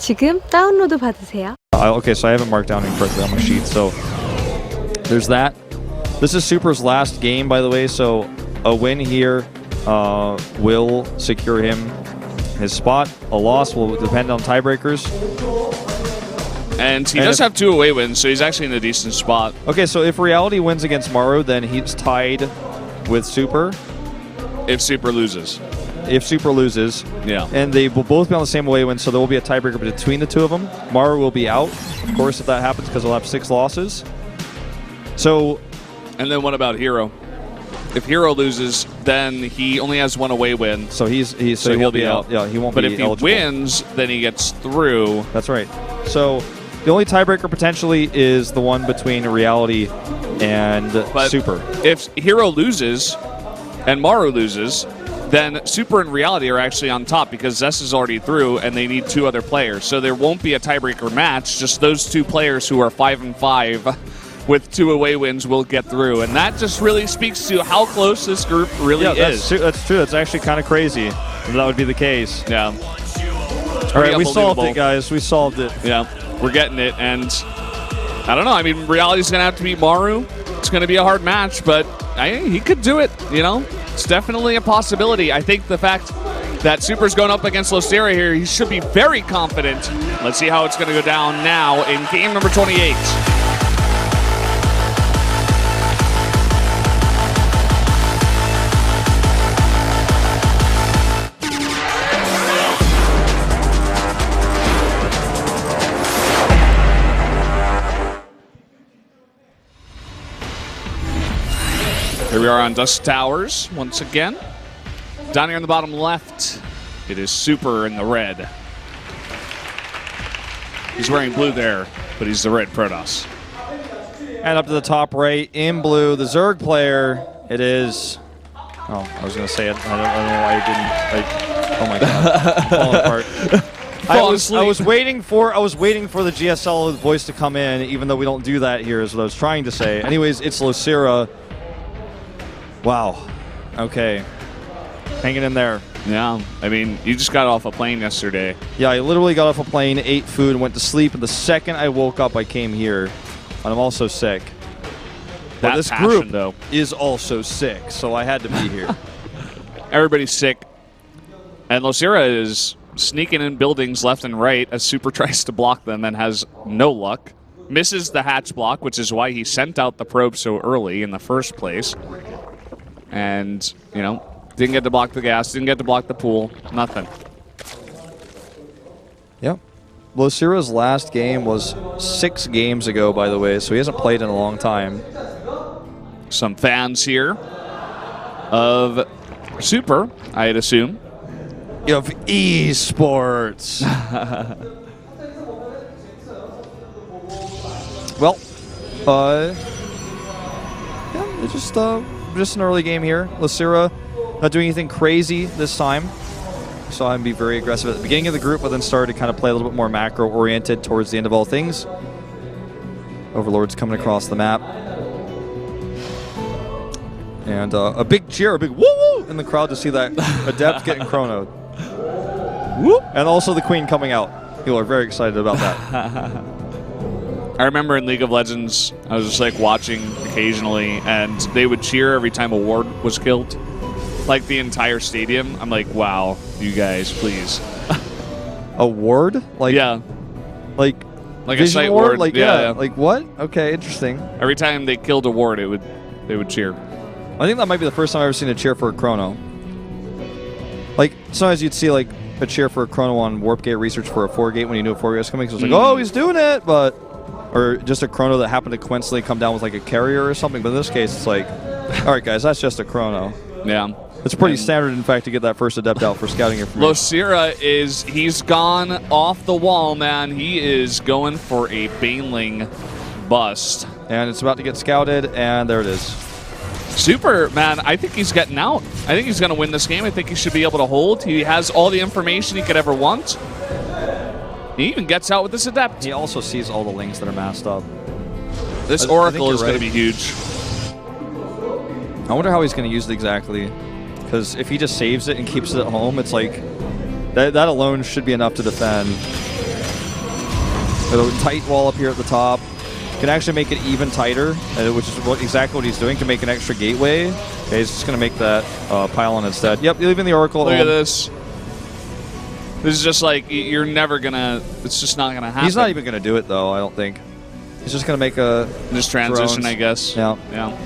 지금 다운로드 받으세요. Okay, so I haven't marked down incorrectly on my sheet, so there's that. This is Super's last game, by the way, so a win here will secure him his spot. A loss will depend on tiebreakers. And he does have 2 away wins, so he's actually in a decent spot. Okay, so if Reality wins against Maru, then he's tied with Super. If Super loses. If Super loses. Yeah. And they will both be on the same away win, so there will be a tiebreaker between the two of them. Maru will be out, of course, if that happens, because he'll have 6 losses. So... And then what about Hero? If Hero loses, then he only has 1 away win. So he'll be out. Yeah, he won't but be eligible. But if he wins, then he gets through. That's right. So the only tiebreaker potentially is the one between Reality and Super. If Hero loses and Maru loses, then Super and Reality are actually on top because Zess is already through and they need 2 other players. So there won't be a tiebreaker match, just those 2 players who are 5-5 with 2 away wins will get through. And that just really speaks to how close this group really is. That's true. That's actually kind of crazy that would be the case. Yeah. All right, we solved it, guys. We solved it. Yeah, we're getting it. And I don't know. I mean, Reality's going to have to beat Maru. It's going to be a hard match, but he could do it, you know? It's definitely a possibility. I think the fact that Super's going up against Losira here, he should be very confident. Let's see how it's going to go down now in game number 28. Here we are on Dusk Towers once again. Down here in the bottom left, it is Super in the red. He's wearing blue there, but he's the red Protoss. And up to the top right, in blue, the Zerg player, it is... Oh, I was going to say it. I don't know why I didn't... oh my god. I'm falling apart. I was waiting for the GSL voice to come in, even though we don't do that here, is what I was trying to say. Anyways, it's Losira. Wow. Okay. Hanging in there. Yeah. I mean, you just got off a plane yesterday. Yeah, I literally got off a plane, ate food, and went to sleep. And the second I woke up, I came here. And I'm also sick. But this group though is also sick, so I had to be here. Everybody's sick. And Losira is sneaking in buildings left and right as Super tries to block them and has no luck. Misses the hatch block, which is why he sent out the probe so early in the first place. And, you know, didn't get to block the gas, didn't get to block the pool, nothing. Yep. Losira's last game was 6 games ago, by the way, so he hasn't played in a long time. Some fans here of Super, I'd assume. Of esports. Well, yeah, it's just an early game here. Losira not doing anything crazy this time. Saw him be very aggressive at the beginning of the group, but then started to kind of play a little bit more macro-oriented towards the end of all things. Overlord's coming across the map. And a big cheer, a big woo-woo in the crowd to see that Adept getting chronoed. Whoop. And also the Queen coming out. People are very excited about that. I remember in League of Legends, I was just like watching occasionally, and they would cheer every time a ward was killed. Like the entire stadium. I'm like, wow, you guys, please. A ward? Like, yeah. Like a site ward? Like, yeah. Like, what? Okay, interesting. Every time they killed a ward, they would cheer. I think that might be the first time I've ever seen a cheer for a chrono. Like, sometimes you'd see, like, a cheer for a chrono on Warp Gate Research for a 4 gate when you knew a 4 gate was coming. So it was like, oh, he's doing it, but... Or just a chrono that happened to coincidentally come down with, like, a carrier or something. But in this case, it's like, all right, guys, that's just a chrono. Yeah. It's pretty standard, in fact, to get that first Adept out for scouting information. Losira he's gone off the wall, man. He is going for a Baneling bust. And it's about to get scouted, and there it is. Super, man, I think he's getting out. I think he's going to win this game. I think he should be able to hold. He has all the information he could ever want. He even gets out with this Adept. He also sees all the links that are masked up. This Oracle is going to be huge. I wonder how he's going to use it exactly. Because if he just saves it and keeps it at home, it's like... That alone should be enough to defend. With a tight wall up here at the top. Can actually make it even tighter, which is exactly what he's doing to make an extra gateway. Okay, he's just going to make that pylon instead. Yep, leaving the Oracle. Look at this. This is just like, you're never going to, it's just not going to happen. He's not even going to do it, though, I don't think. He's just going to make a... This transition, drones. I guess. Yeah. Yeah.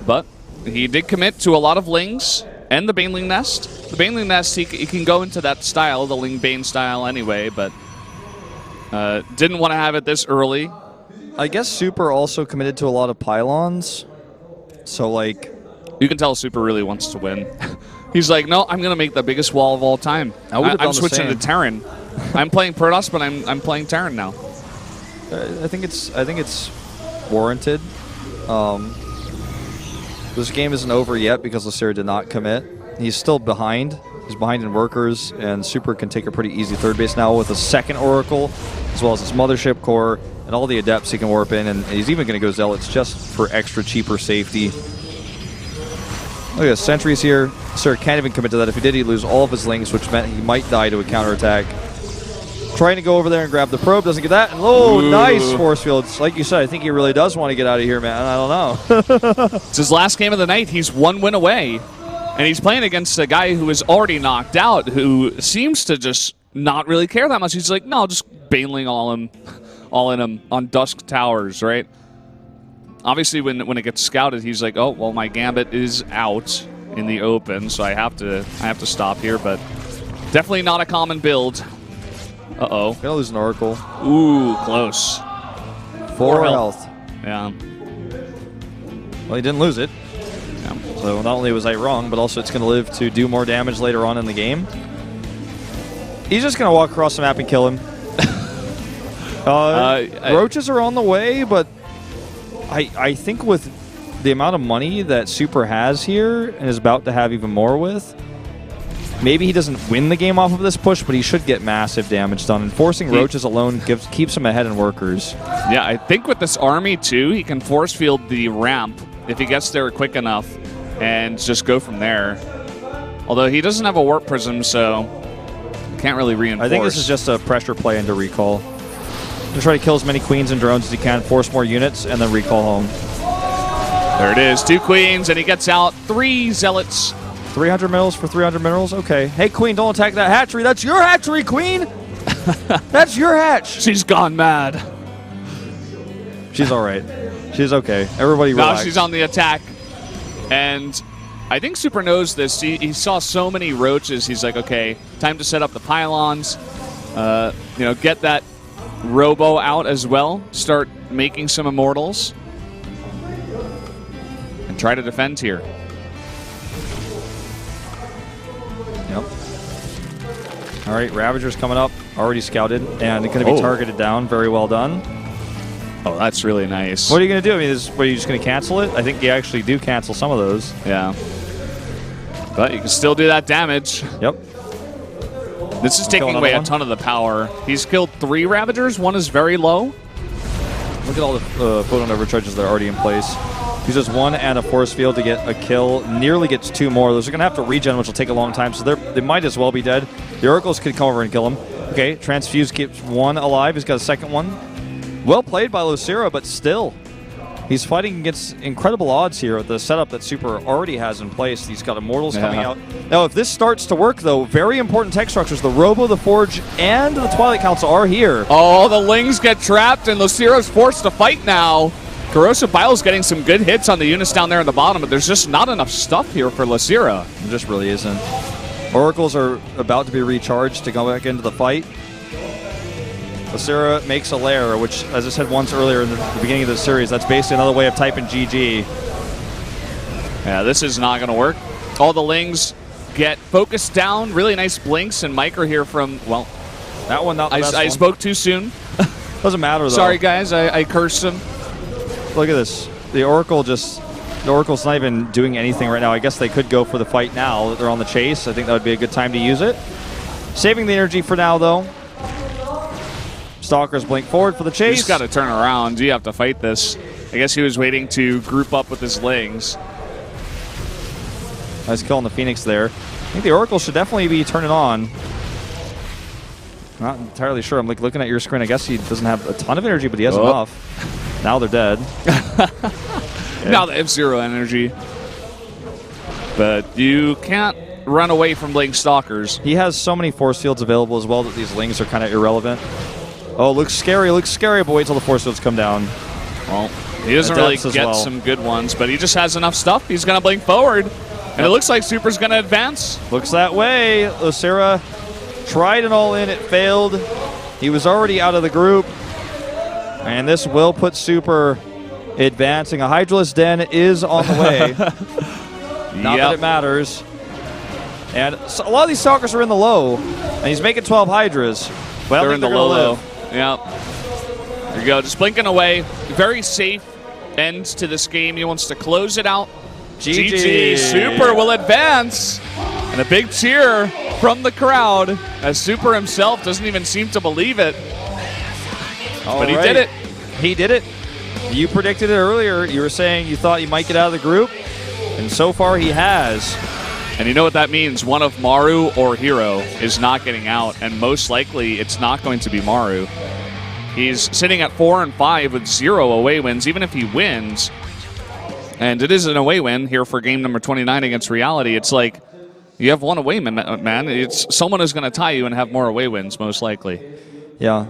But he did commit to a lot of Lings and the Baneling Nest. The Baneling Nest, he can go into that style, the Ling Bane style anyway, but didn't want to have it this early. I guess Super also committed to a lot of pylons. So, like... You can tell Super really wants to win. He's like, no, I'm going to make the biggest wall of all time. I'm switching to Terran. I'm playing Protoss, but I'm playing Terran now. I think it's warranted. This game isn't over yet because Losira did not commit. He's still behind. He's behind in workers, and Super can take a pretty easy third base now with a second Oracle, as well as his Mothership Core, and all the Adepts he can warp in, and he's even going to go Zealots just for extra cheaper safety. Look at this, Sentries here. Sir can't even commit to that. If he did, he'd lose all of his Lings, which meant he might die to a counterattack. Trying to go over there and grab the probe, doesn't get that. And, oh, ooh, nice force fields. Like you said, I think he really does want to get out of here, man. I don't know. It's his last game of the night. He's one win away. And he's playing against a guy who is already knocked out, who seems to just not really care that much. He's like, no, just Baneling all in him on Dusk Towers, right? Obviously, when it gets scouted, he's like, oh, well, my Gambit is out in the open, so I have to stop here. But definitely not a common build. Uh-oh. Gonna lose an Oracle. Ooh, close. 4 health. Yeah. Well, he didn't lose it. Yeah. So not only was I wrong, but also it's going to live to do more damage later on in the game. He's just going to walk across the map and kill him. Roaches are on the way, but I think with the amount of money that Super has here and is about to have even more with, maybe he doesn't win the game off of this push, but he should get massive damage done. And forcing Roaches alone keeps him ahead in workers. Yeah, I think with this army, too, he can force field the ramp if he gets there quick enough and just go from there. Although he doesn't have a warp prism, so can't really reinforce. I think this is just a pressure play into recall. To try to kill as many queens and drones as he can, force more units, and then recall home. There it is. 2 queens, and he gets out 3 zealots. 300 minerals for 300 minerals? Okay. Hey, Queen, don't attack that hatchery. That's your hatchery, Queen! That's your hatch! She's gone mad. She's all right. She's okay. Everybody relax. Now she's on the attack. And I think Super knows this. He saw so many roaches. He's like, okay, time to set up the pylons. Get that Robo out as well. Start making some immortals. And try to defend here. Yep. All right, Ravager's coming up. Already scouted. And it's going to be targeted down. Very well done. Oh, that's really nice. What are you going to do? I mean, are you just going to cancel it? I think you actually do cancel some of those. Yeah. But you can still do that damage. Yep. This is taking away a ton of the power. He's killed 3 Ravagers. 1 is very low. Look at all the photon overcharges that are already in place. Uses 1 and a force field to get a kill. Nearly gets 2 more. Those are going to have to regen, which will take a long time, so they might as well be dead. The Oracles could come over and kill him. Okay, Transfuse keeps 1 alive. He's got a second one. Well played by Losira, but still. He's fighting against incredible odds here with the setup that Super already has in place. He's got Immortals coming out. Now, if this starts to work, though, very important tech structures. The Robo, the Forge, and the Twilight Council are here. Oh, the Lings get trapped, and Losira's forced to fight now. Corrosive Bile's getting some good hits on the units down there in the bottom, but there's just not enough stuff here for Losira. It just really isn't. Oracles are about to be recharged to go back into the fight. Losira makes a lair, which, as I said once earlier in the beginning of the series, that's basically another way of typing GG. Yeah, this is not going to work. All the Lings get focused down. Really nice blinks, and Micro here from, well... That one, not the best I one. spoke too soon. Doesn't matter, though. Sorry, guys. I cursed him. Look at this. The Oracle's not even doing anything right now. I guess they could go for the fight now that they're on the chase. I think that would be a good time to use it. Saving the energy for now, though. Stalkers blink forward for the chase. You just got to turn around. You have to fight this. I guess he was waiting to group up with his Lings. Nice kill on the Phoenix there. I think the Oracle should definitely be turning on. Not entirely sure. I'm like looking at your screen. I guess he doesn't have a ton of energy, but he has enough. Now they're dead. Now they have 0 energy. But you can't run away from Blink Stalkers. He has so many force fields available as well that these Lings are kind of irrelevant. Oh, looks scary, but wait till the force fields come down. Well, he doesn't really get some good ones, but he just has enough stuff. He's going to blink forward, and it looks like Super's going to advance. Looks that way. Losira tried an all-in. It failed. He was already out of the group, and this will put Super advancing. A Hydralisk Den is on the way. Not that it matters. And so a lot of these Stalkers are in the low, and he's making 12 Hydras. Well, they're in the low. Yeah. There you go. Just blinking away. Very safe end to this game. He wants to close it out. GG. Super will advance. And a big cheer from the crowd as Super himself doesn't even seem to believe it. But he did it. He did it. You predicted it earlier. You were saying you thought you might get out of the group, and so far he has. And you know what that means? One of Maru or Hero is not getting out, and most likely it's not going to be Maru. He's sitting at 4 and 5 with 0 away wins, even if he wins. And it is an away win here for game number 29 against Reality. It's like you have one away, man. It's someone is going to tie you and have more away wins, most likely. Yeah.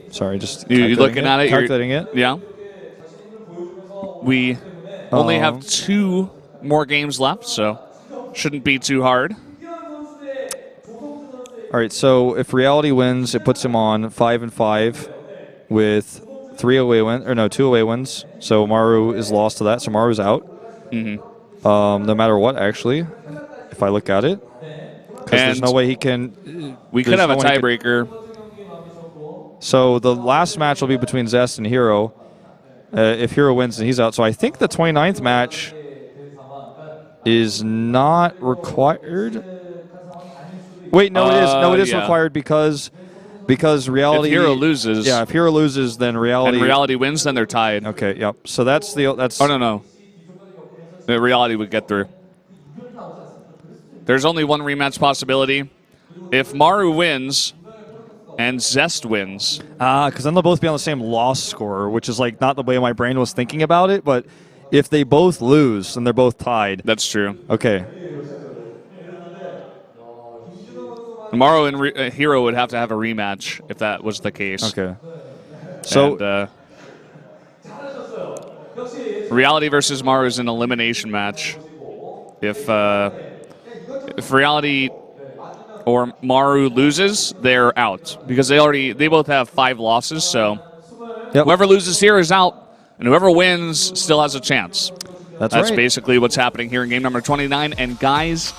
Sorry, just you looking at it? Calculating it. Yeah. We only have 2 more games left, so shouldn't be too hard. All right, so if Reality wins, it puts him on 5 and 5 with 2 away wins. So Maru is lost to that, so Maru's out. No matter what, actually, if I look at it, because there's no way he can. We could have a tiebreaker. So the last match will be between Zest and Hero. If Hero wins, then he's out. So I think the 29th match is not required. Wait, no, it is. No, it is required because Reality. If Hero loses. Yeah, if Hero loses, then Reality. And Reality wins, then they're tied. Okay, yep. So that's. Oh, no. The Reality would get through. There's only one rematch possibility. If Maru wins and Zest wins. Because then they'll both be on the same loss score, which is like not the way my brain was thinking about it. But if they both lose, then they're both tied. That's true. Okay. Maru and Hero would have to have a rematch if that was the case. Okay. So and, Reality versus Maru is an elimination match. If Reality or Maru loses, they're out because they both have 5 losses. So whoever loses here is out, and whoever wins still has a chance. That's basically what's happening here in game number 29. And guys,